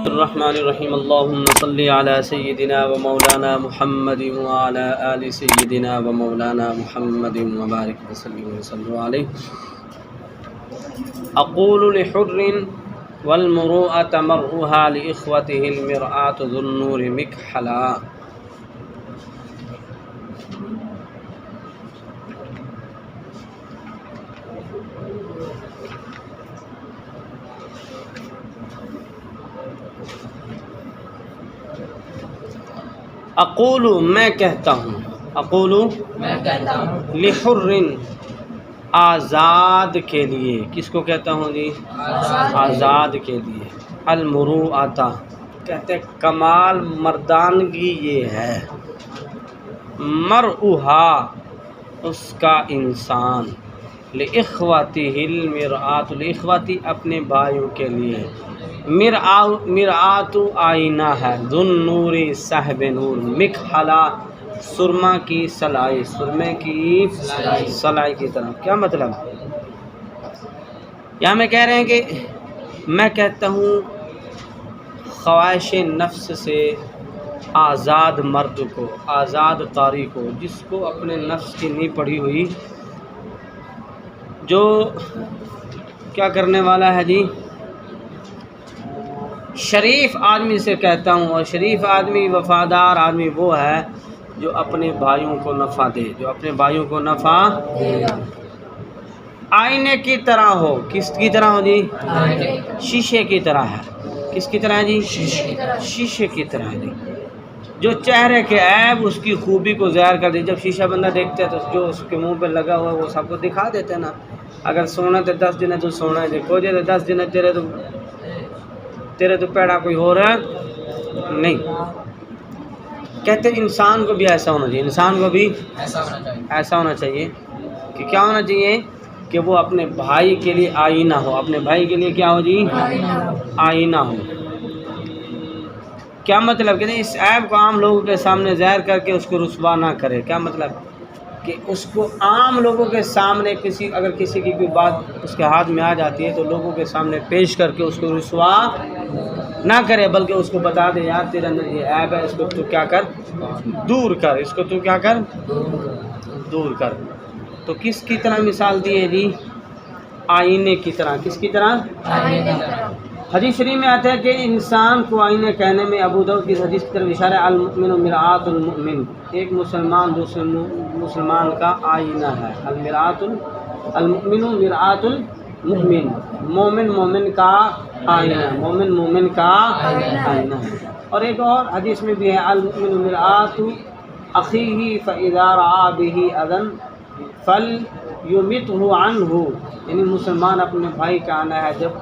الرحمن الرحیم اللہم صلی علی سیدنا و مولانا محمد وعلی آل سیدنا و مولانا محمد وبارک وسلم وصلوا علیہ. اقول لحر والمروءة مرؤها لإخوته المرآة ذو النور مكحلا. اقول میں کہتا ہوں لحر آزاد کے لیے. کس کو کہتا ہوں جی؟ آزاد کے لیے. المروءۃ کہتے ہیں کمال مردانگی یہ ہے. مرؤہا اس کا انسان. لإخوته المرآۃ لإخوتی اپنے بھائیوں کے لیے. مرآۃ آئینہ ہے. ذو النور صاحب نور. مکحلا سرما کی سلائی. سرمے کی سلائی کی طرح. کیا مطلب؟ یہاں میں کہہ رہے ہیں کہ میں کہتا ہوں خواہش نفس سے آزاد مرد کو، آزاد قاری کو، جس کو اپنے نفس کی نہیں پڑھی ہوئی، جو کیا کرنے والا ہے جی، شریف آدمی سے کہتا ہوں. اور شریف آدمی، وفادار آدمی وہ ہے جو اپنے بھائیوں کو نفع دے، جو اپنے بھائیوں کو نفع آئینے کی طرح ہو. کس کی طرح ہو جی؟ شیشے کی طرح ہے. کس کی طرح ہے جی؟ شیشے کی طرح ہے جی. جو چہرے کے عیب اس کی خوبی کو ظاہر کر دے. جب شیشہ بندہ دیکھتا ہے تو جو اس کے منہ پہ لگا ہوا وہ سب کو دکھا دیتے ہیں نا. اگر سونا تو 10 دن ہے تو سونا ہے دیکھو جی، 10 دن ہے تیرے تو پیڑا کوئی ہو رہا نہیں. کہتے ہیں انسان کو بھی ایسا ہونا چاہیے. انسان کو بھی ایسا ہونا چاہیے کہ کیا ہونا چاہیے کہ وہ اپنے بھائی کے لیے آئینہ ہو. اپنے بھائی کے لیے کیا ہو جی؟ آئینہ ہو. کیا مطلب؟ کہ اس عیب کو عام لوگوں کے سامنے ظاہر کر کے اس کو رسوا نہ کرے. کیا مطلب؟ کہ اس کو عام لوگوں کے سامنے اگر کسی کی کوئی بات اس کے ہاتھ میں آ جاتی ہے تو لوگوں کے سامنے پیش کر کے اس کو رسوا نہ کرے، بلکہ اس کو بتا دے یار تیرے اندر یہ عیب ہے، اس کو تو کیا کر، دور کر. اس کو تو کیا کر، دور کر. تو کس کی طرح مثال دی ہے جی؟ آئینے کی طرح. کس کی طرح؟ حدیث شریف میں آتا ہے کہ انسان کو آئینے کہنے میں ابو داؤد کی حدیث کی طرف اشارہ ہے. المؤمن مرآۃ المؤمن. ایک مسلمان دوسرے مسلمان کا آئینہ ہے. المؤمن مرآۃ المؤمن. مومن مومن کا آئینہ. مومن مومن کا آئینہ ہے. اور ایک اور حدیث میں بھی ہے المؤمن مرآۃ اخیہ فاذا رعی بہ اذى فلیمطہ عنہ. یعنی مسلمان اپنے بھائی کا آئینہ ہے. جب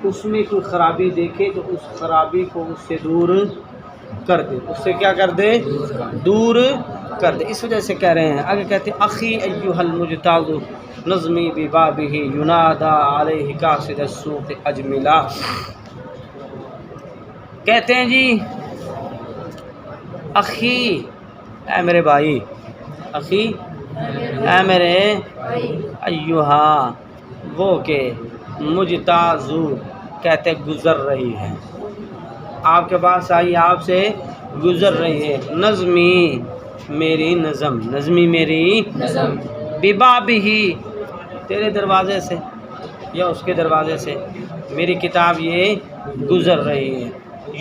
اس میں کوئی خرابی دیکھے تو اس خرابی کو اس سے دور کر دے. اس سے کیا کر دے؟ دور کر دے. اس وجہ سے کہہ رہے ہیں. آگے کہتے ہیں اخی ایھا المجتاز نظمی ببابہ ینادی علیہ قاصد السوق اجملا. کہتے ہیں جی اخی اے میرے بھائی. اخی اے میرے ایھا وہ کہ مجتازو کہتے گزر رہی ہے. آپ کے پاس آئی، آپ سے گزر رہی ہے. نظمی میری نظم. نظمی میری ببابہ تیرے دروازے سے یا اس کے دروازے سے میری کتاب یہ گزر رہی ہے.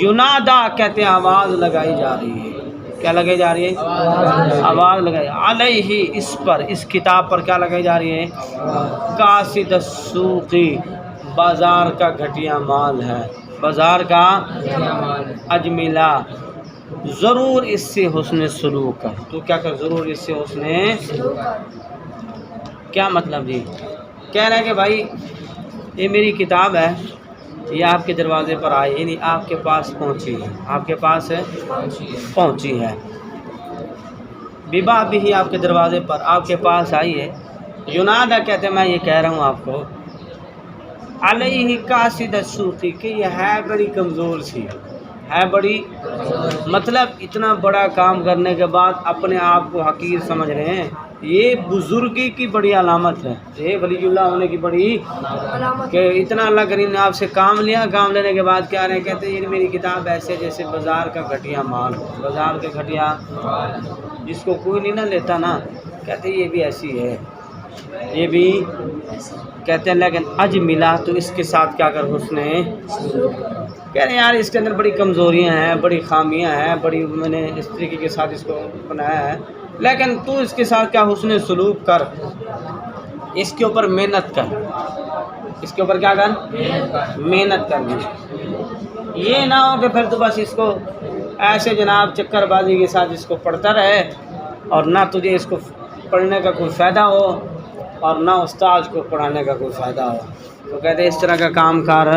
ینادا کہتے ہیں آواز لگائی جا رہی ہے. کیا لگائی جا رہی ہے؟ آواز لگائی. علیہ اس پر، اس کتاب پر کیا لگائی جا رہی ہے؟ قاصد السوق بازار کا گھٹیا مال ہے. بازار کا اجملا ضرور اس سے حسن سلوک کر. تو کیا کر؟ ضرور اس سے حسن. کیا مطلب جی؟ کہہ رہے ہیں کہ بھائی یہ میری کتاب ہے، یہ آپ کے دروازے پر آئی، یعنی آپ کے پاس پہنچی ہے. آپ کے پاس پہنچی ہے. ببابہ ہی آپ کے دروازے پر، آپ کے پاس آئی ہے. ینادا کہتے ہیں میں یہ کہہ رہا ہوں آپ کو علیہ قاصد السوق کہ یہ ہے بڑی کمزور سی ہے. بڑی مطلب اتنا بڑا کام کرنے کے بعد اپنے آپ کو حقیر سمجھ رہے ہیں یہ بزرگی کی بڑی علامت ہے، یہ ولی اللہ ہونے کی بڑی کہ اتنا اللہ کریم نے آپ سے کام لیا، کام لینے کے بعد کیا رہے کہتے ہیں یہ میری کتاب ایسے جیسے بازار کا گھٹیا مال ہو، بازار کے گھٹیا جس کو کوئی نہیں نہ لیتا نا، کہتے ہیں یہ بھی ایسی ہے، یہ بھی کہتے ہیں لیکن اج ملا تو اس کے ساتھ کیا کر حسن کہہ رہے ہیں یار اس کے اندر بڑی کمزوریاں ہیں، بڑی خامیاں ہیں، بڑی میں نے اس طریقے کے ساتھ اس کو بنایا ہے، لیکن تو اس کے ساتھ کیا حسن سلوک کر، اس کے اوپر محنت کر، اس کے اوپر کیا کر محنت کر، یہ نہ ہو کہ پھر تو بس اس کو ایسے جناب چکر بازی کے ساتھ اس کو پڑھتا رہے اور نہ تجھے اس کو پڑھنے کا کوئی فائدہ ہو اور نہ استاد کو پڑھانے کا کوئی فائدہ ہو، تو کہتے ہیں اس طرح کا کام کر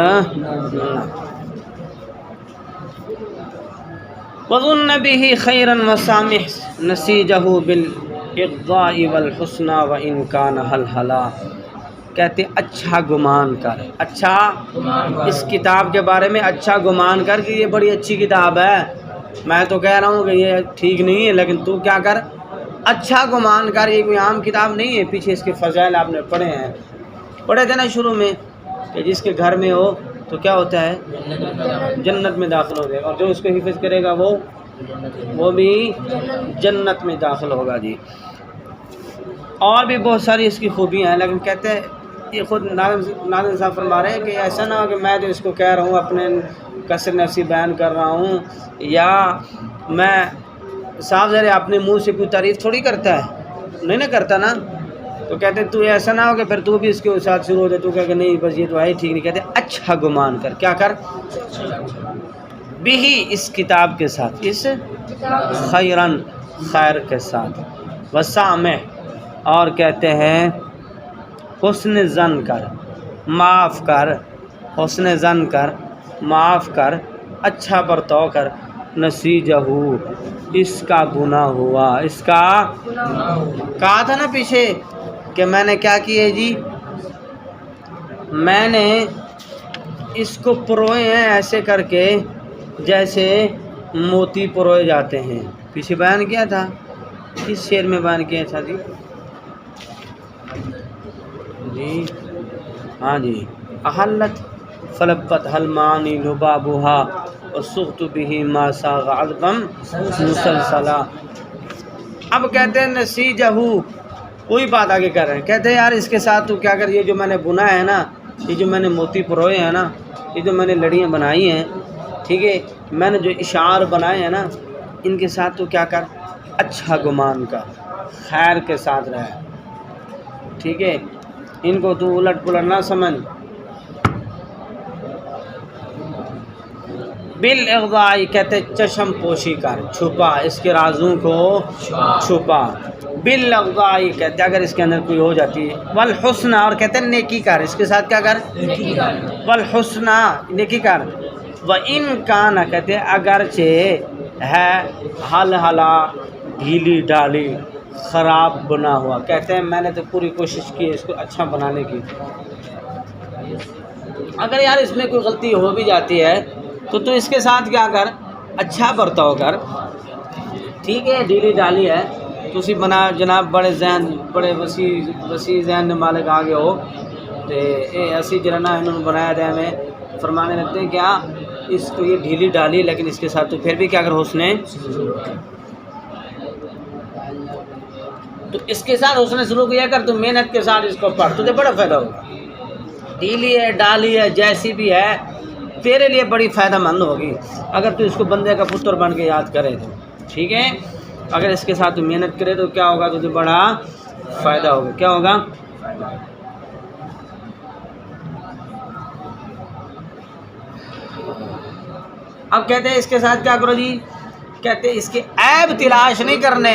وَظُنَّ بِهِ خَيْرًا وَسَامِحْ نَسِيجَهُ بِالْإِغْضَاءِ وَالْحُسْنَى وَإِنْ كَانَ هَلْهَلَا، کہتے اچھا گمان کر، اچھا اس کتاب کے بارے میں اچھا گمان کر کہ یہ بڑی اچھی کتاب ہے، میں تو کہہ رہا ہوں کہ یہ ٹھیک نہیں ہے لیکن تو کیا کر اچھا گمان کر، یہ کوئی عام کتاب نہیں ہے، پیچھے اس کے فضائل آپ نے پڑھے تھے نا شروع میں کہ جس کے گھر میں ہو تو کیا ہوتا ہے جنت میں داخل ہو جائے، اور جو اس کو حفظ کرے گا وہ بھی جنت میں داخل ہوگا جی۔ اور بھی بہت ساری اس کی خوبیاں ہیں، لیکن کہتے ہیں یہ خود ناظم صاحب فرما رہے ہیں کہ ایسا نہ ہو کہ میں جو اس کو کہہ رہا ہوں اپنے کثر نفسی بیان کر رہا ہوں، یا میں صاحب ذرا اپنے منہ سے کوئی تعریف تھوڑی کرتا ہے، نہیں نہ کرتا نا، تو کہتے ہیں تو ایسا نہ ہو کہ پھر تو بھی اس کے ساتھ شروع ہو جائے، تو کہہ کہ نہیں بس یہ تو ہے ٹھیک نہیں، کہتے اچھا گمان کر، کیا کر بھی اس کتاب کے ساتھ، اس خیرن خیر کے ساتھ، وسامح اور کہتے ہیں حسن ظن کر، معاف کر، حسن ظن کر، معاف کر، اچھا برتاؤ کر، نسیجہ اس کا گناہ ہوا، اس کا کہا تھا نا پیچھے کہ میں نے کیا کیا جی، میں نے اس کو پروئے ہیں ایسے کر کے جیسے موتی پروئے جاتے ہیں، پیچھے بیان کیا تھا، کس شعر میں بیان کیا تھا جی ہاں جی، احلت فلبت حلمانی لبابہا وسقت به ما ساغ عذبا مسلسلا۔ اب کہتے ہیں نسیجہ، وہی بات آگے کر رہے ہیں، کہتے ہیں یار اس کے ساتھ تو کیا کر، یہ جو میں نے بنا ہے نا، یہ جو میں نے موتی پروئے ہیں نا، یہ جو میں نے لڑیاں بنائی ہیں، ٹھیک ہے، میں نے جو اشعار بنائے ہیں نا، ان کے ساتھ تو کیا کر اچھا گمان کا، خیر کے ساتھ رہے، ٹھیک ہے، ان کو تو الٹ پلٹ نہ سمجھ۔ بالاغضاء کہتے چشم پوشی کر، چھپا، اس کے رازوں کو چھپا، بالاغضاء کہتے اگر اس کے اندر کوئی ہو جاتی ہے، والحسنى اور کہتے ہیں نیکی کر، اس کے ساتھ کیا کر والحسنى نیکی کر، وَإِن كَانَ کہتے اگرچہ ہے حل حلا ڈھیلی ڈالی خراب بنا ہوا، کہتے ہیں میں نے تو پوری کوشش کی اس کو اچھا بنانے کی، اگر یار اس میں کوئی غلطی ہو بھی جاتی ہے تو اس کے ساتھ کیا کر اچھا برتاؤ کر، ٹھیک ہے، ڈھیلی ڈالی ہے تو اسی بنا جناب بڑے ذہن، بڑے وسیع ذہن مالک آگے ہو تو ایسی جرنا انہوں نے بنایا تھا، ہمیں فرمانے لگتے ہیں کیا اس کو یہ ڈھیلی ڈالی لیکن اس کے ساتھ تو پھر بھی کیا کر حسن، تو اس کے ساتھ حسن سلوک یہ کر، تو محنت کے ساتھ اس کو پڑھ، تجھے بڑا فائدہ ہوگا، ڈھیلی ہے ڈالی ہے جیسی بھی ہے تیرے لیے بڑی فائدہ مند ہوگی اگر تو اس کو بندے کا پتر بن کے یاد کرے تو، ٹھیک ہے، اگر اس کے ساتھ تو محنت کرے تو کیا ہوگا، تجھے بڑا فائدہ ہوگا، کیا ہوگا۔ اب کہتے ہیں اس کے ساتھ کیا کرو جی، کہتے ہیں اس کے عیب تلاش نہیں کرنے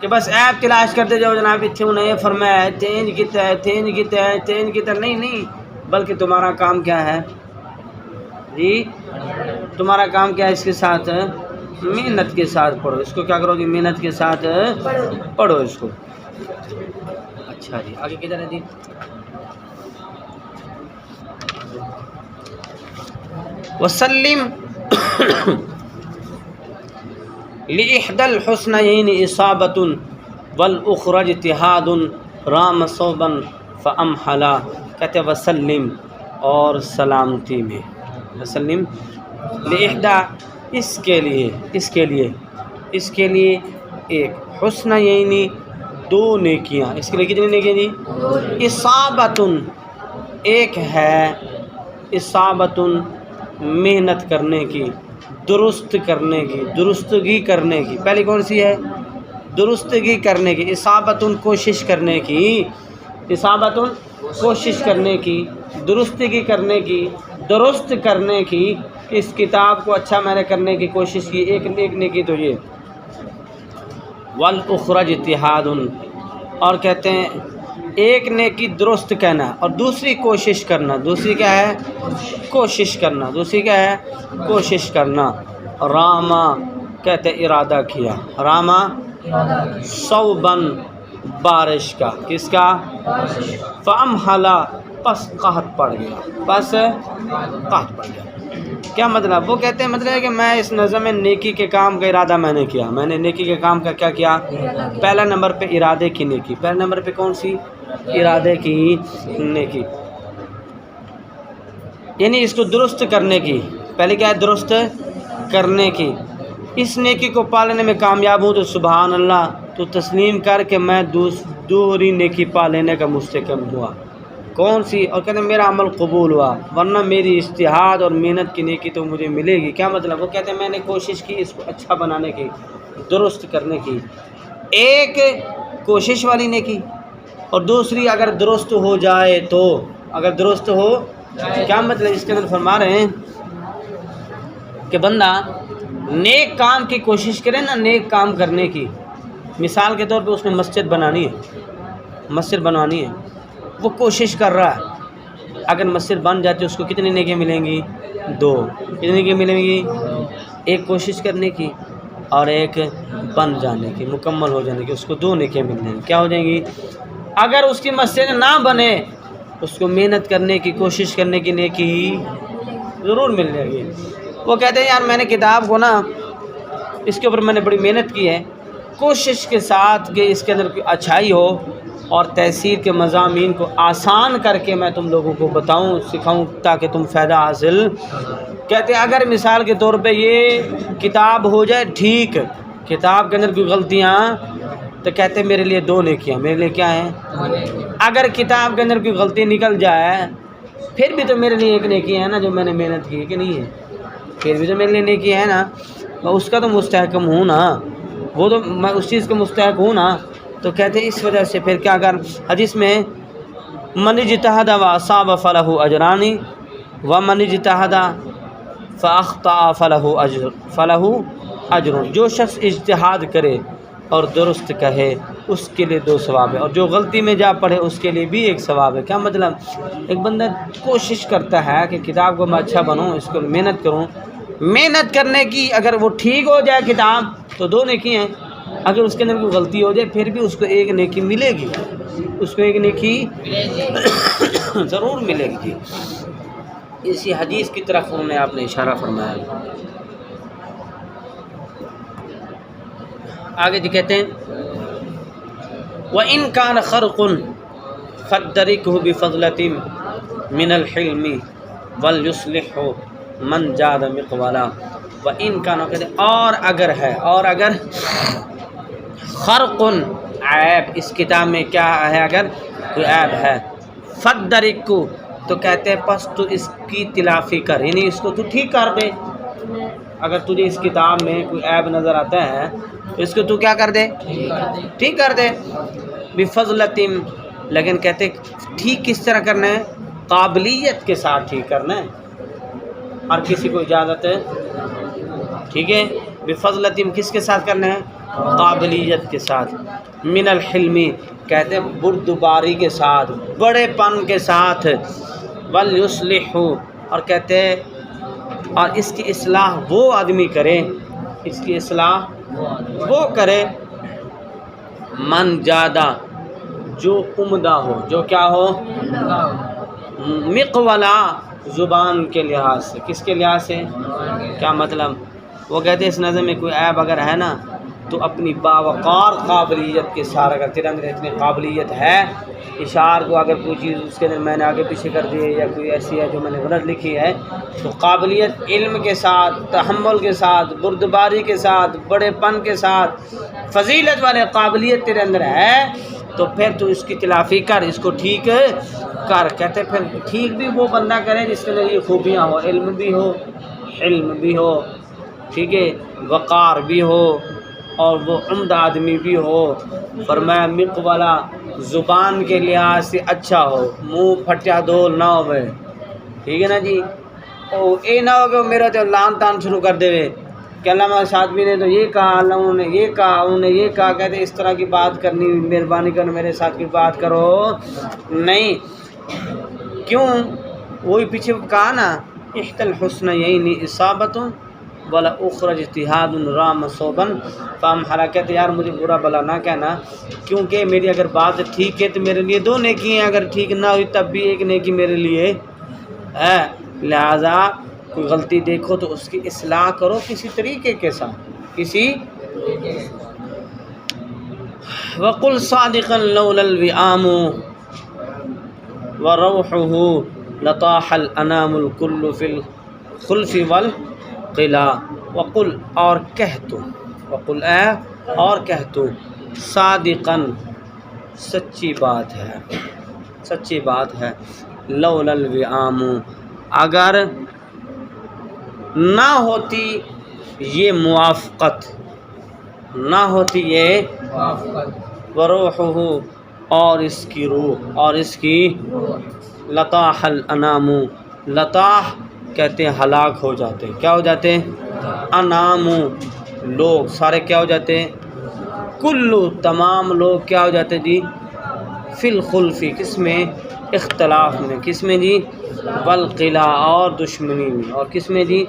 کہ بس عیب تلاش کرتے جاؤ جناب، اتھے نے فرمایا تینج کیتا ہے، تینج کیتا ہے، تینج کیتا، نہیں، بلکہ تمہارا کام کیا ہے جی، تمہارا کام کیا ہے، اس کے ساتھ محنت کے ساتھ پڑھو، اس کو کیا کرو گی، محنت کے ساتھ پڑھو اس کو۔ اچھا جی آگے کدھر ہے جی، وسلم لِإِحْدَى الْحُسْنَيْنِ إِصَابَةٌ والاخرى اجتہاد رام صوبا فامحلا، کہتے وسلم اور سلامتی میں، وسلم لإحدى اس کے لیے ایک حسنہ یعنی دو نیکیاں، اس کے لیے کتنی نیکیاں جی؟ اصابتن ایک ہے، اصابتن محنت کرنے کی، درست کرنے کی، درستگی کرنے کی، پہلی کون سی ہے؟ درستگی کرنے کی، اصابتن کوشش کرنے کی، اصابتن کوشش کرنے کی، درستگی کرنے کی، درست کرنے کی، اس کتاب کو اچھا میں نے کرنے کی کوشش کی، ایک نیکی تو یہ، والاخرى اجتہاد، اور کہتے ہیں ایک نیکی درست کہنا اور دوسری کوشش کرنا، دوسری کیا ہے؟ کوشش کرنا، دوسری کیا ہے؟ کوشش کرنا۔ راما کہتے ارادہ کیا، راما صوباً بارش کا، کس کا؟ فامحلا پس قحط پڑ گیا، پس قحط پڑ گیا، کیا مطلب؟ وہ کہتے ہیں مطلب ہے کہ میں اس نظم میں نیکی کے کام کا ارادہ میں نے کیا، میں نے نیکی کے کام کا کیا کیا؟ پہلا نمبر پہ ارادے کی نیکی، پہلا نمبر پہ کون سی؟ ارادے کی نیکی، یعنی اس کو درست کرنے کی، پہلے کیا ہے؟ درست کرنے کی، اس نیکی کو پالنے میں کامیاب ہوں تو سبحان اللہ، تو تسلیم کر کے میں دوسری نیکی پا لینے کا مستحکم ہوا، کون سی؟ اور کہتے ہیں میرا عمل قبول ہوا، ورنہ میری اجتہاد اور محنت کی نیکی تو مجھے ملے گی، کیا مطلب؟ وہ کہتے ہیں میں نے کوشش کی اس کو اچھا بنانے کی، درست کرنے کی، ایک کوشش والی نیکی اور دوسری اگر درست ہو جائے تو، اگر درست ہو، کیا مطلب؟ اس کے اندر فرما رہے ہیں کہ بندہ نیک کام کی کوشش کرے نا، نیک کام کرنے کی، مثال کے طور پہ اس نے مسجد بنانی ہے، مسجد بنوانی ہے، وہ کوشش کر رہا ہے، اگر مسجد بن جاتی ہے اس کو کتنی نیکیاں ملیں گی؟ دو، کتنی نیکیاں ملیں گی؟ ایک کوشش کرنے کی اور ایک بن جانے کی، مکمل ہو جانے کی، اس کو دو نیکیاں مل جائیں گی، کیا ہو جائیں گی؟ اگر اس کی مسجد نہ بنے اس کو محنت کرنے کی، کوشش کرنے کی نیکی ضرور مل جائے گی۔ وہ کہتے ہیں یار میں نے کتاب کو نا، اس کے اوپر میں نے بڑی محنت کی ہے، کوشش کے ساتھ کہ اس کے اندر کوئی اچھائی ہو اور تحصیل کے مضامین کو آسان کر کے میں تم لوگوں کو بتاؤں، سکھاؤں تاکہ تم فائدہ حاصل۔ کہتے ہیں اگر مثال کے طور پہ یہ کتاب ہو جائے ٹھیک، کتاب کے اندر کوئی غلطیاں، تو کہتے ہیں میرے لیے دو نیکیاں، میرے لیے کیا ہیں؟ اگر کتاب کے اندر کوئی غلطی نکل جائے پھر بھی تو میرے لیے ایک نیکی ہے نا، جو میں نے محنت کی ہے کہ نہیں ہے، پھر بھی تو میرے لیے نیکی ہے نا، میں اس کا تو مستحکم ہوں نا، وہ تو میں اس چیز کا مستحق ہوں نا۔ تو کہتے ہیں اس وجہ سے پھر کیا کر، حدیث میں من اجتہد واصاب فلہ اجران ومن اجتہد فاخطأ فلہ اجر، جو شخص اجتہاد کرے اور درست کہے اس کے لیے دو ثواب ہے، اور جو غلطی میں جا پڑے اس کے لیے بھی ایک ثواب ہے۔ کیا مطلب؟ ایک بندہ کوشش کرتا ہے کہ کتاب کو میں اچھا بنوں، اس کو محنت کروں، محنت کرنے کی اگر وہ ٹھیک ہو جائے کتاب تو دو نیکی ہیں، اگر اس کے اندر کوئی غلطی ہو جائے پھر بھی اس کو ایک نیکی ملے گی، اس کو ایک نیکی ضرور ملے گی۔ اسی حدیث کی طرف انہوں نے آپ نے اشارہ فرمایا۔ آگے جی کہتے ہیں وَإِن كَانَ خَرْقٌ فَادْرِكْهُ بِفَضْلَةٍ مِّنَ الْحِلْمِ وَلْيُصْلِحْهُ مَنْ جَادَ مِقْوَلًا۔ وَإِن كَانَ، کہتے ہیں اور اگر ہے، اور اگر خرق عیب، اس کتاب میں کیا ہے؟ اگر کوئی عیب ہے، فَادْرِكْهُ، تو کہتے ہیں پس تو اس کی تلافی کر، یعنی اس کو تو ٹھیک کر دے، اگر تجھے اس کتاب میں کوئی عیب نظر آتا ہے تو اس کو تو کیا کر دے؟ ٹھیک کر دے، بفضلتم، لیکن کہتے ٹھیک کس طرح کرنا ہے؟ قابلیت کے ساتھ ٹھیک کرنا ہے، ہر کسی کو اجازت ہے، ٹھیک ہے؟ بفضلتم کس کے ساتھ کرنا ہے؟ قابلیت کے ساتھ، من الحلم، کہتے ہیں بردباری کے ساتھ، بڑے پن کے ساتھ، ولیصلح، اور کہتے ہیں اور اس کی اصلاح وہ آدمی کرے، اس کی اصلاح وہ کرے، من جادہ، جو عمدہ ہو، جو کیا ہو؟ مقولا، زبان کے لحاظ سے، کس کے لحاظ سے؟ کیا مطلب؟ وہ کہتے ہیں اس نظم میں کوئی عیب اگر ہے نا تو اپنی باوقار قابلیت کے ساتھ، اگر تیرے اندر اتنی قابلیت ہے، اشعار کو اگر کوئی چیز اس کے اندر میں نے آگے پیچھے کر دی ہے یا کوئی ایسی ہے جو میں نے غلط لکھی ہے، تو قابلیت علم کے ساتھ، تحمل کے ساتھ، بردباری کے ساتھ، بڑے پن کے ساتھ، فضیلت والے قابلیت تیرے اندر ہے، تو پھر تو اس کی تلافی کر، اس کو ٹھیک کر۔ کہتے پھر ٹھیک بھی وہ بندہ کرے جس کے اندر یہ خوبیاں ہو، علم بھی ہو، حلم بھی ہو، ٹھیک ہے، وقار بھی ہو، اور وہ عمدہ آدمی بھی ہو۔ فرمایا مقبلہ زبان کے لحاظ سے اچھا ہو، منہ پھٹیا دول نہ ہوئے، ٹھیک ہے نا جی۔ او اے نہ ہو کہ میرا تو لان تان شروع کر دے وے کہ علامہ شاطبی نے تو یہ کہا، انہوں نے یہ کہا، انہوں نے یہ کہا، کہتے اس طرح کی بات کرنی، مہربانی کرو میرے ساتھ کی بات کرو نہیں۔ کیوں؟ وہی پیچھے کہا نا، احت الحسنیین اصابت ولا اخرج اجتہاد رام صوبا فام حرکت۔ یار مجھے برا بلا نہ کہنا، کیونکہ میری اگر بات ٹھیک ہے تو میرے لیے 2 نیکی ہیں، اگر ٹھیک نہ ہوئی تب بھی 1 نیکی میرے لیے ہے۔ لہذا کوئی غلطی دیکھو تو اس کی اصلاح کرو کسی طریقے کے ساتھ، کسی وقل صادقا لولا الوئام وروحه لطاح الانام الكل في الخلف والقلا۔ وقل اور کہہ تو، وقل اے اور کہہ تو، صادقا سچی بات ہے، سچی بات ہے، لولا الوئام اگر نہ ہوتی یہ موافقت، نہ ہوتی یہ وروحہ اور اس کی روح، اور اس کی لطاح الانام، لطاح کہتے ہیں ہلاک ہو جاتے، کیا ہو جاتے ہیں؟ انام لوگ سارے کیا ہو جاتے ہیں؟ کلو تمام لوگ کیا ہو جاتے جی؟ فی الخلفی کس میں؟ اختلاف میں، کس میں جی؟ والقلا اور دشمنی میں، اور کس میں جی؟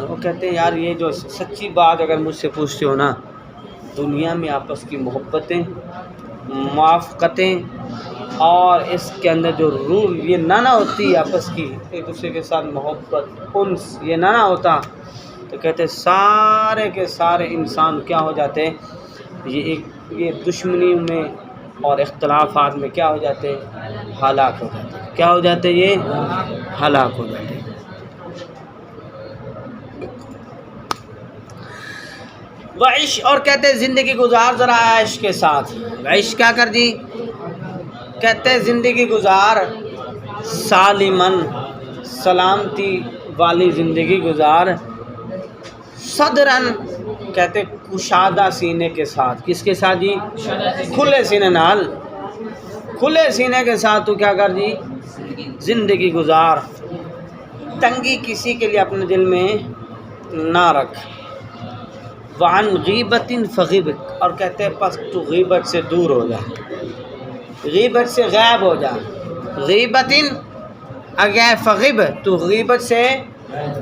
وہ کہتے ہیں یار یہ جو سچی بات اگر مجھ سے پوچھتے ہو نا، دنیا میں آپس کی محبتیں، موافقتیں، اور اس کے اندر جو روح یہ نہ ہوتی آپس کی ایک دوسرے کے ساتھ محبت، انس، یہ نہ ہوتا تو کہتے سارے کے سارے انسان کیا ہو جاتے؟ یہ دشمنی میں اور اختلافات میں کیا ہو جاتے؟ ہلاک ہو جاتے۔ کیا ہو جاتے؟ یہ ہلاک ہو جاتے۔ وعش اور کہتے زندگی گزار ذرا عیش کے ساتھ، عیش کیا کر دی؟ کہتے زندگی گزار سالمن سلامتی والی زندگی گزار، صدرن کہتے کشادہ سینے کے ساتھ، کس کے ساتھ جی؟ کھلے سینے نال، کھلے سینے کے ساتھ تو کیا کر جی؟ زندگی گزار، تنگی کسی کے لیے اپنے دل میں نہ رکھ۔ وعن غیبت فغب اور کہتے پس تو غیبت سے دور ہو جا، غیبت سے غائب ہو جا، غیبت اگر فغب تو غیبت سے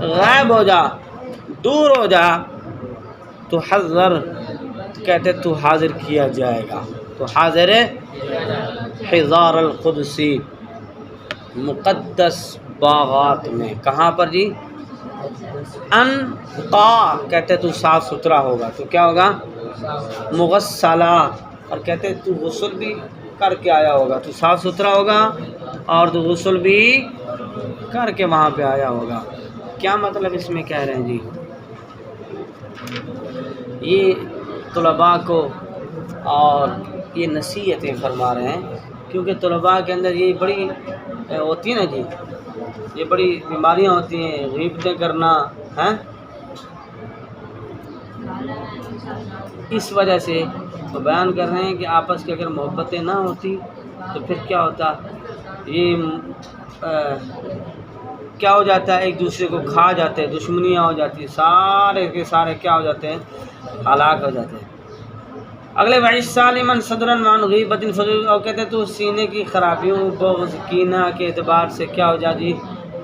غائب ہو جا، دور ہو جا، تو حضر کہتے تو حاضر کیا جائے گا، تو حاضر حضار القدسی مقدس باغات میں، کہاں پر جی؟ انقا کہتے تو صاف ستھرا ہوگا، تو کیا ہوگا؟ مغسلہ اور کہتے تو غسل بھی کر کے آیا ہوگا، تو صاف ستھرا ہوگا اور تو غسل بھی کر کے وہاں پہ آیا ہوگا۔ کیا مطلب اس میں کہہ رہے ہیں جی؟ یہ طلباء کو اور یہ نصیحتیں فرما رہے ہیں، کیونکہ طلباء کے اندر یہ بڑی ہوتی ہیں نا جی، یہ بڑی بیماریاں ہوتی ہیں، غیبتیں کرنا ہیں، اس وجہ سے وہ بیان کر رہے ہیں کہ آپس کی اگر محبتیں نہ ہوتی تو پھر کیا ہوتا؟ یہ کیا ہو جاتا ہے؟ ایک دوسرے کو کھا جاتے ہیں، دشمنیاں ہو جاتی ہیں، سارے کے سارے کیا ہو جاتے ہیں؟ ہلاک ہو جاتے ہیں۔ اگلے وعش سالمن صدرن وعن غیبت فغب اور کہتے تو سینے کی خرابیوں، بغض، کینہ کے اعتبار سے کیا ہو جاتی؟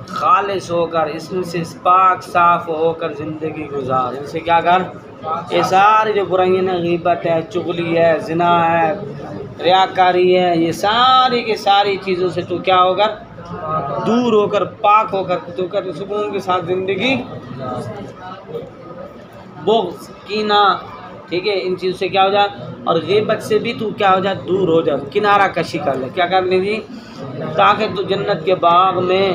خالص ہو کر، اس میں سے پاک صاف ہو کر زندگی گزار، ان سے کیا کر؟ یہ ساری جو برائیاں ہیں، غیبت ہے، چغلی ہے، زنا ہے، ریاکاری ہے، یہ ساری کی ساری چیزوں سے تو کیا ہو کر؟ دور ہو کر، پاک ہو کر تو کر سکون کے ساتھ زندگی۔ بغض، کینہ، ٹھیک ہے، ان چیزوں سے کیا ہو جائے، اور غیبت سے بھی تو کیا ہو جائے، دور ہو جائے، کنارہ کشی کر لے، کیا کرنی جی، تاکہ تو جنت کے باغ میں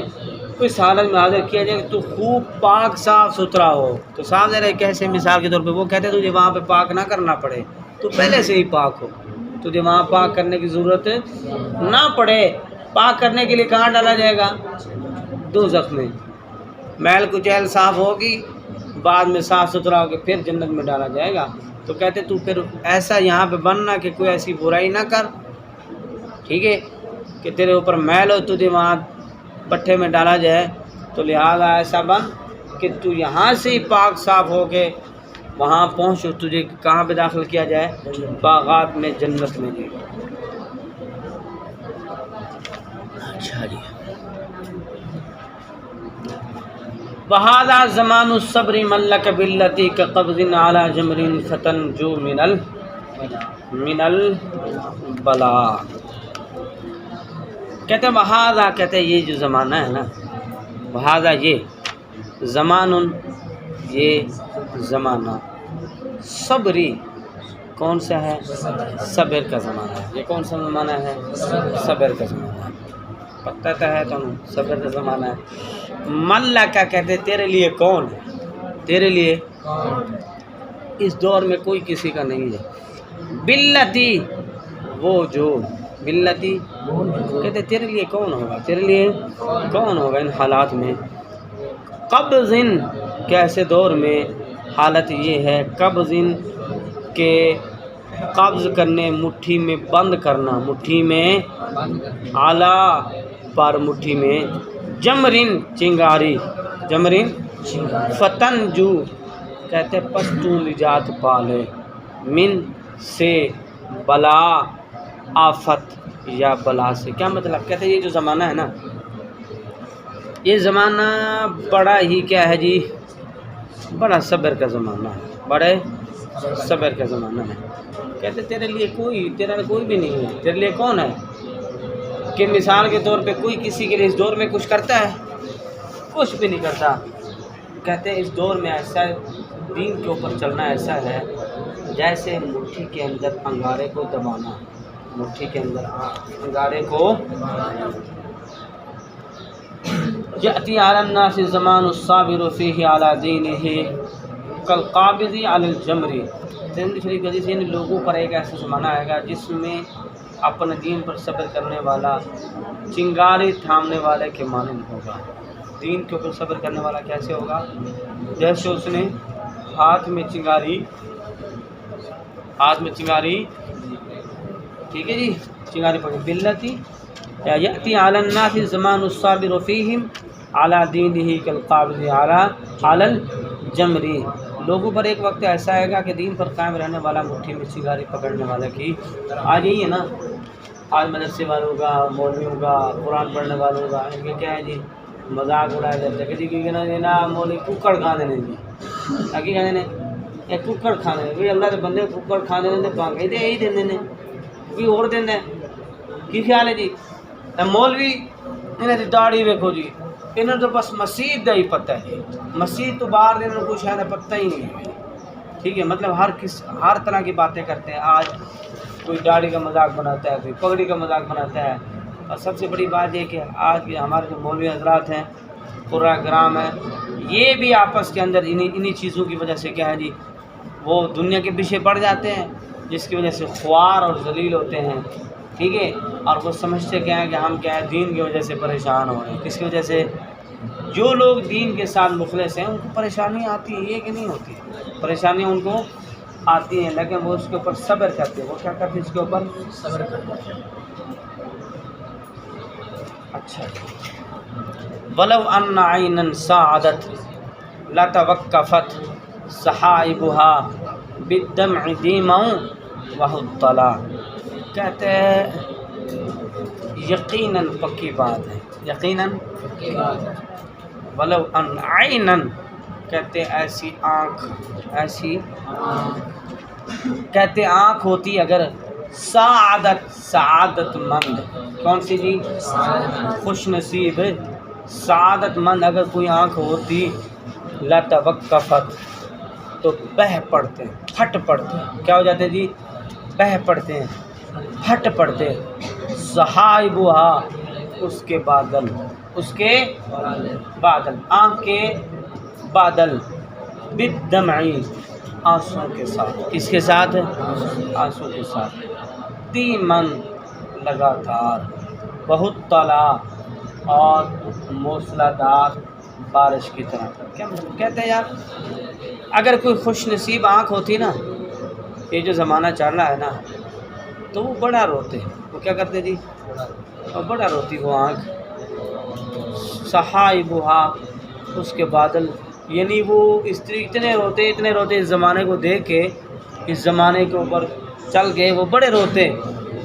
اس حالت میں حاضر کیا جائے کہ تو خوب پاک صاف ستھرا ہو۔ تو صاف ظاہر ہے کیسے، مثال کے طور پہ وہ کہتے ہیں تجھے وہاں پہ پاک نہ کرنا پڑے، تو پہلے سے ہی پاک ہو، تجھے وہاں پاک کرنے کی ضرورت نہ پڑے۔ پاک کرنے کے لیے کہاں ڈالا جائے گا، دوزخ میں، میل کچیل صاف ہوگی، بعد میں صاف ستھرا ہو کے پھر جنت میں ڈالا جائے گا۔ تو کہتے تو پھر ایسا یہاں پہ بننا کہ کوئی ایسی برائی نہ کر، ٹھیک ہے، کہ تیرے اوپر میل ہو تجھے وہاں پٹھے میں ڈالا جائے، تو لہٰذا ایسا بن کہ تو یہاں سے ہی پاک صاف ہو کے وہاں پہنچو، تجھے کہاں پہ داخل کیا جائے، باغات میں، جنت میں جی۔ اچھا جی، وَهَذَا زَمَانُ الصَّبْرِ مَلَّكَ بِالَّتِي كَقَبْضٍ عَلَى جَمْرٍ فَتَنْجُو مِنَ الْبَلَاءِ۔ کہتے ہیں وَهَذَا، کہتے ہیں یہ جو زمانہ ہے نا، وَهَذَا یہ زمان، یہ زمانہ، صبری، کون سا ہے، صبر کا زمانہ ہے۔ یہ کون سا زمانہ ہے، صبر کا زمانہ ہے، پتہ تو ہے تمہیں، صبر کا زمانہ ہے۔ ملا کا کہتے تیرے لیے کون ہے، تیرے لیے اس دور میں کوئی کسی کا نہیں ہے۔ بلتی، وہ جو، بلتی کہتے تیرے لیے کون ہوگا، تیرے لیے کون ہوگا ان حالات میں۔ قبض، کیسے دور میں، حالت یہ ہے، قبض کے قبض کرنے، مٹھی میں بند کرنا، مٹھی میں، اعلیٰ پر، مٹھی میں، جمرن، چنگاری، جمرن، فتن جو، کہتے پس تو نجات پالے، من سے، بلا، آفت یا بلا سے۔ کیا مطلب، کہتے یہ جو زمانہ ہے نا، یہ زمانہ بڑا ہی کیا ہے جی، بڑا صبر کا زمانہ ہے، بڑے صبر کا زمانہ ہے۔ کہتے تیرے لیے کوئی، تیرا کوئی بھی نہیں ہے، تیرے لیے کون ہے، کہ مثال کے طور پہ کوئی کسی کے لیے اس دور میں کچھ کرتا ہے، کچھ بھی نہیں کرتا۔ کہتے ہیں اس دور میں ایسا دین کے اوپر چلنا ایسا ہے جیسے مٹھی کے اندر انگارے کو دبانا، مٹھی کے اندر انگارے کو۔ یأتی علی الناس زمان الصابر فیہ علی دینہ کالقابض علی الجمر۔ ترمذی شریف کی حدیث ہے، لوگوں پر ایک ایسا زمانہ آئے گا جس میں اپنے دین پر صبر کرنے والا چنگاری تھامنے والے کے مانند ہوگا۔ دین کے اوپر صبر کرنے والا کیسے ہوگا، جیسے اس نے ہاتھ میں چنگاری، ہاتھ میں چنگاری، ٹھیک ہے جی، چنگاری پڑھی، بلتی، یأتی علی الناس زمان الصابر فیہم علی دینہ کالقابض علی الجمر۔ لوگوں پر ایک وقت ایسا آئے گا کہ دین پر قائم رہنے والا مٹھی میں چنگاری پکڑنے والا کی، آج یہی ہے نا، آج مدرسے والوں کا، مولویوں کا، قرآن پڑھنے والوں کا، ان کے کیا ہے جی، مذاق اڑایا جاتا ہے کہ جی کیونکہ نا مولوی ککڑ کھا دینے جی، کی کہتے ہیں یہ ککڑ کھانے، بھی اللہ کے بندے ککڑ کھانے دیں بانگے دے یہی دیں نے کوئی اور دیں کی خیال ہے جی۔ مولوی انہیں دی داڑھی ویکھو جی، انہوں تو بس مسیح دا ہی پتہ ہے، مسیح تو باہر دے انہوں کچھ ہے نا پتہ ہی نہیں ہے، ٹھیک ہے، مطلب ہر طرح کی باتیں کرتے ہیں۔ آج کوئی داڑھی کا مذاق بناتا ہے، کوئی پگڑی کا مذاق بناتا ہے، اور سب سے بڑی بات یہ کہ آج کے ہمارے جو مولوی حضرات ہیں، قرآ کرام ہیں، یہ بھی آپس کے اندر انہی چیزوں کی وجہ سے کیا ہے جی، وہ دنیا کے پیچھے پڑ جاتے ہیں، جس کی وجہ سے خوار اور ذلیل ہوتے ہیں، ٹھیک ہے، اور وہ سمجھتے کیا ہیں کہ ہم کیا ہے دین کی وجہ سے پریشان ہو رہے ہیں۔ کس کی وجہ سے، جو لوگ دین کے ساتھ مخلص ہیں ان کو پریشانی آتی ہے، یہ کہ نہیں ہوتی، پریشانیاں ان کو آتی ہیں، لیکن وہ اس کے اوپر صبر کرتے ہیں۔ وہ کیا کرتے ہیں، اس کے اوپر صبر کرتے ہیں۔ اچھا، ولو ان عینا ساعدت لتوقفت صحائبها بالدمع دیما وحطلا۔ کہتے ہیں یقیناً پکی بات ہے، یقیناً ولو ان عینا، کہتے ایسی آنکھ، ایسی کہتے آنکھ ہوتی اگر، سعادت، سعادت مند، کون سی جی، خوش نصیب، سعادت مند اگر کوئی آنکھ ہوتی، لتوقفت، تو بہہ پڑتے، پھٹ پڑتے ہیں، کیا ہو جاتے ہیں جی؟ بہہ پڑتے ہیں، پھٹ پڑتے ہیں۔ صحائبھا اس کے بادل، اس کے بادل، آنکھ کے بادل، بالدمع آنسوں کے ساتھ، کس کے ساتھ؟ آنسوں کے ساتھ، دیمن لگاتار، بہت طلا اور موسلا دار بارش کی طرح۔ کیا مطلب؟ کہتے ہیں یار اگر کوئی خوش نصیب آنکھ ہوتی نا، یہ جو زمانہ چل رہا ہے نا، تو وہ بڑا روتے، وہ کیا کرتے جی؟ وہ بڑا روتی وہ آنکھ۔ صحائبھا اس کے بادل، یعنی وہ اتنے روتے اس زمانے کو دیکھ کے، اس زمانے کے اوپر چل کے وہ بڑے روتے۔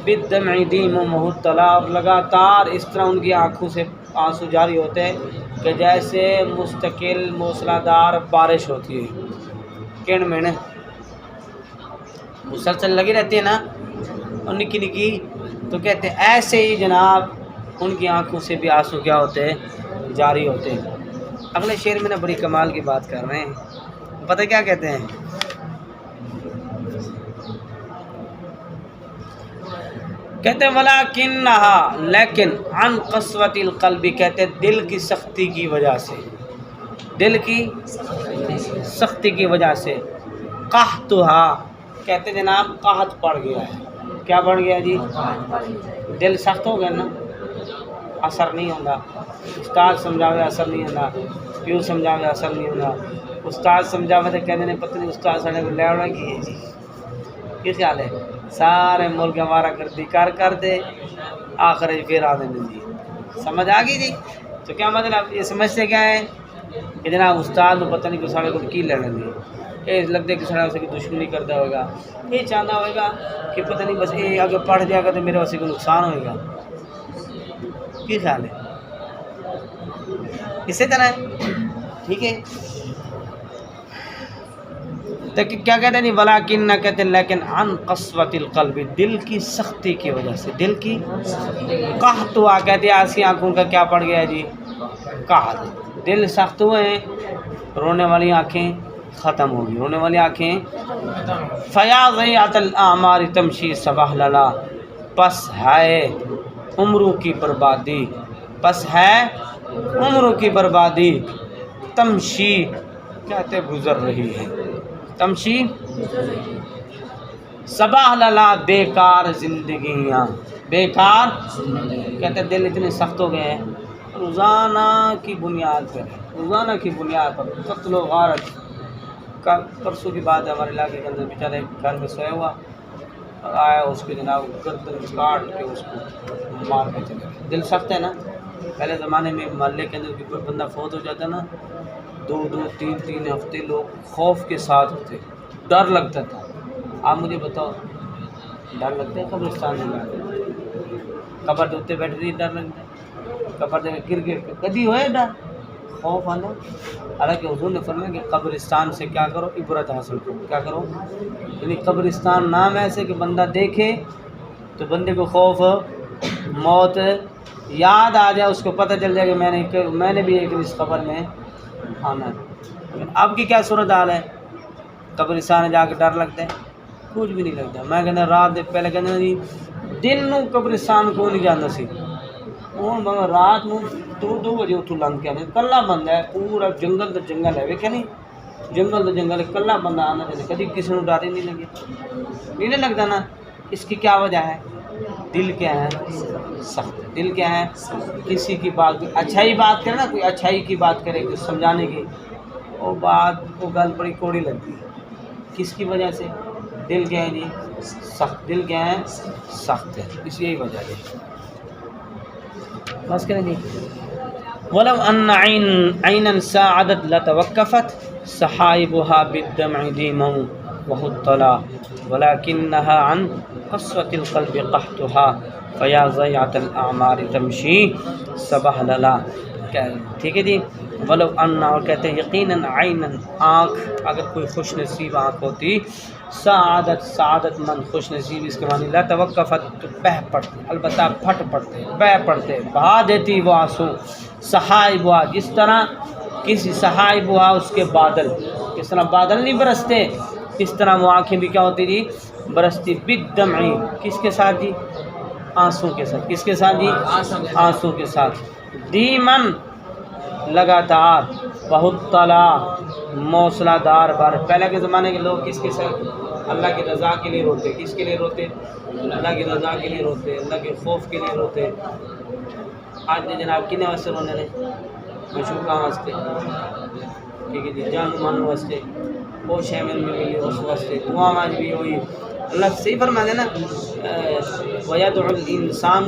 بالدمع دیمہ طلا، لگاتار اس طرح ان کی آنکھوں سے آنسو جاری ہوتے ہیں کہ جیسے مستقل موسلا دار بارش ہوتی ہے، کن میں مسلسل لگی رہتی ہے نا، اور نکی نکی، تو کہتے ہیں ایسے ہی جناب ان کی آنکھوں سے بھی آنسو کیا ہوتے ہیں؟ جاری ہوتے ہیں۔ اگلے شعر میں نا بڑی کمال کی بات کر رہے ہیں، پتہ کیا کہتے ہیں؟ کہتے ہیں ولیکنھا، لیکن عن قسوۃ القلب، کہتے ہیں دل کی سختی کی وجہ سے، دل کی سختی کی وجہ سے، قحطھا، کہتے ہیں جناب قحط پڑ گیا ہے۔ کیا بڑھ گیا جی؟ دل سخت ہو گیا نا، اثر نہیں ہوگا، استاد سمجھاوے اثر نہیں ہوگا، پیو سمجھاوے اثر نہیں ہوگا، استاد سمجھاوے تو کہتے ہیں پتہ نہیں استاد ساڑھے کو لیوڑا کی ہے جی، کیا خیال ہے؟ سارے ملک ہمارا گردی کر دے، آخر پھر آنے جی، سمجھ آ گئی جی؟ تو کیا مطلب یہ سمجھتے کیا ہے کہ جناب استاد کو پتہ نہیں کہ ساڑھے کو کی لڑیں گے، یہ لگتے کہ ساڑھے اسے کی دشمنی کرتا ہوگا، یہ چاہتا ہوگا کہ پتہ نہیں بس یہ اگر پڑھ جائے گا تو میرے واسے کو نقصان ہوئے گا، کی خیال ہے؟ اسی طرح ہے، ٹھیک ہے؟ تو کیا کہتے ہیں جی؟ ولیکن نہ کہتے ہیں لیکن عن قسوۃ القلب، دل کی سختی کی وجہ سے، دل کی قحطھا، کہتے ہیں ایسی آنکھوں کا کیا پڑ گیا جی؟ قحط، دل سخت ہوئے ہیں، رونے والی آنکھیں ختم ہوگی، رونے والی آنکھیں۔ فیا ضیعۃ الاعمار تمشی صباح للا، پس ہے عمروں کی بربادی، پس ہے عمروں کی بربادی، تمشی کہتے گزر رہی ہے، تمشی صباح للا، بیکار زندگیاں، بیکار، کہتے دل اتنے سخت ہو گئے ہیں، روزانہ کی بنیاد پر، روزانہ کی بنیاد پر قتل و غارت کا۔ پرسوں کی بات ہے، ہمارے علاقے کے اندر بیچارے گھر میں سویا ہوا آیا، اس کے جناب گردن کاٹ کے اس کو مار کے چلے گئے۔ دل سخت ہے نا۔ پہلے زمانے میں محلے کے اندر کوئی بندہ فوت ہو جاتا نا، 2 3 ہفتے لوگ خوف کے ساتھ ہوتے، ڈر لگتا تھا۔ آپ مجھے بتاؤ، ڈر لگتا ہے قبرستان میں؟ قبر دے بیٹھے نہیں ڈر لگتا ہے؟ قبر دے گر کے کدی ہوئے ڈر، خوف آنا؟ حالانکہ حضور نے فرمایا کہ قبرستان سے کیا کرو؟ عبرت حاصل کرو۔ کیا کرو؟ یعنی قبرستان نام ایسے کہ بندہ دیکھے تو بندے کو خوف موت یاد آ جائے، اس کو پتہ چل جائے کہ میں نے بھی ایک اس قبر میں آنا ہے۔ اب کی کیا صورت حال ہے؟ قبرستان جا کے ڈر لگتا ہے؟ کچھ بھی نہیں لگتا۔ میں کہنا رات پہلے کہنا جی دن نو قبرستان کو نہیں جانا سی، ہوں مگر رات نو 2 بجے اتو لنگ کے آنے، کلا بندہ ہے، پورا جنگل تو جنگل ہے، ویکھے نہیں جنگل تو جنگل ہے، کلا بندہ آنا چاہیے، کدی کسی کو ڈر ہی نہیں لگے، نہیں لگتا نا۔ اس کی کیا وجہ ہے؟ دل کیا ہے؟ سخت۔ دل کیا ہے؟ کسی کی بات، اچھائی بات کرے نا، کوئی اچھائی کی بات کرے، کچھ سمجھانے کی، وہ بات وہ گل بڑی کوڑی لگتی ہے۔ کس کی وجہ سے؟ دل کیا ہے جی؟ سخت۔ دل کیا ہے؟ سخت ہے، اس یہی وجہ ہے۔ بس کریں جی۔ ولو ان عینا ساعدت لتوقفت صحائبها بالدمع دیما وحطلا ولكنها عن قسوة القلب قحطها فیا ضیعۃ الاعمار تمشی صباح للا۔ ٹھیک ہے جی۔ ولو ان، اور کہتے ہیں یقیناً، عیناً آنکھ، اگر کوئی خوش نصیب آنکھ ہوتی، سعادت مند خوش نصیب، اس کے معنی لا توقفت، تو بہہ پڑتے، البتہ پھٹ پڑتے، بہہ پڑتے، بہا دیتی وہ آنسو، صحائبھا، جس طرح کسی صحائبھا اس کے بادل، اس طرح بادل نہیں برستے، اس طرح وہ آنکھیں بھی کیا ہوتی جی برستی بالدمع، کس کے ساتھ جی آنسوں کے ساتھ، کس کے ساتھ جی آنسوں کے ساتھ، دیمن لگاتار، بہت طلا موصلہ دار بار۔ پہلے کے زمانے کے لوگ کس کے ساتھ اللہ کی رضا کے لیے روتے، کس کے لیے روتے اللہ کی رضا کے لیے روتے، اللہ کے خوف کے لیے روتے۔ آج نے جناب کنے واسطے رونے لے مشوقہ واسطے، ٹھیک ہے جی، جان مانو واسطے، وہ شامل میں ملی اس واسطے، دعا آج بھی ہوئی۔ اللہ صحیح فرما دے نا، وَيَدْعُ الْإِنسَانُ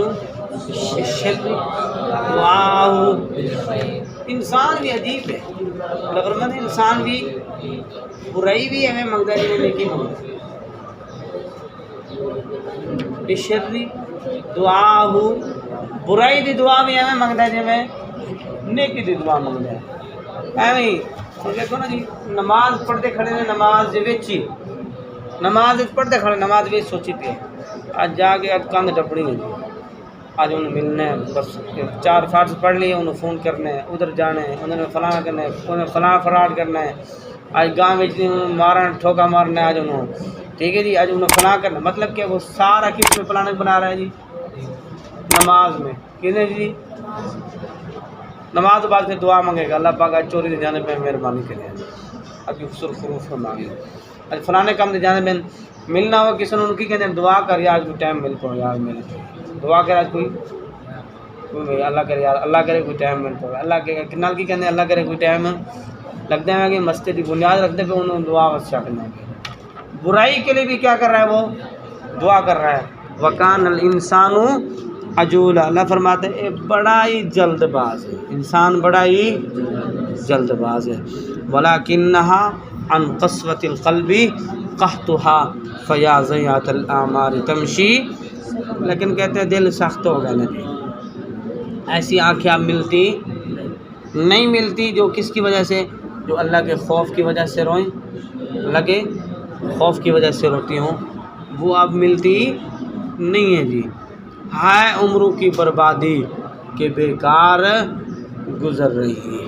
بِالشَّرِّ دُعَاءُهُ، انسان بھی عجیب ہے، اللہ فرماتے ہیں انسان بھی برائی بھی ہمیں منگتا ہے، نیکی منگتا ہے، بِالشَّرِّ دُعَاءُهُ، برائی دی دعا بھی ہمیں منگتا ہے، ہمیں نیکی دی دعا منگتا ہے۔ ایویں ہی دیکھو نا جی، نماز پڑھتے کھڑے نے، نماز ویچی، نماز پڑھتے کھڑے نماز ویچ سوچی پہ آج جا کے اب کاندھ ٹپڑی نہیں جی، آج انہیں ملنا ہے، بس 4 فرض پڑھ لیے، انہیں فون کرنا ہے، ادھر جانا ہے، انہیں فلاں کرنا ہے، انہیں فلاں فراڈ کرنا ہے، آج گاؤں میں مارن ٹھوکا مارنا ہے آج انہوں، ٹھیک ہے جی، آج انہیں فلاں کرنا ہے، مطلب کہ وہ سارا کس میں پلاننگ بنا رہا ہے جی نماز میں، کہنے جی نماز بعد سے دعا مانگے گا، اللہ پاک آج چوری دے جانے پہ مہربانی کرے، ابھی خسر خروف مانگے، آج فلانے کام دے جانے پہ ملنا ہو کسی نے ان کی کہتے ہیں دعا کر یار کوئی ٹائم مل پڑو یار مل دعا کر، آج کوئی اللہ کرے یار، اللہ کرے کوئی ٹائم مل پڑو، اللہ کے کنال کی کہتے ہیں اللہ کرے کوئی ٹائم لگتے ہیں کہ مسجد کی بنیاد رکھتے کہ انہوں دعا بس کرنا ہے، برائی کے لیے بھی کیا کر رہا ہے وہ دعا کر رہا ہے۔ وَكَانَ الْإِنسَانُ عجولا، اللہ فرماتے ہیں بڑا ہی جلد باز ہے انسان، بڑا ہی جلد باز ہے۔ وَلَكِنَّهَا عَنْ قَسْوَةِ الْقَلْبِ قَحْطُهَا فَيَا ضَيَّةَ الْأَعْمَارِ تَمْشِي، لیکن کہتے ہیں دل سخت ہو گیا نہیں، ایسی آنکھیں اب ملتی نہیں ملتی جو کس کی وجہ سے، جو اللہ کے خوف کی وجہ سے روئیں، اللہ کے خوف کی وجہ سے روتی ہوں، وہ اب ملتی نہیں ہے جی۔ ہائے عمروں کی بربادی کہ بیکار گزر رہی ہے۔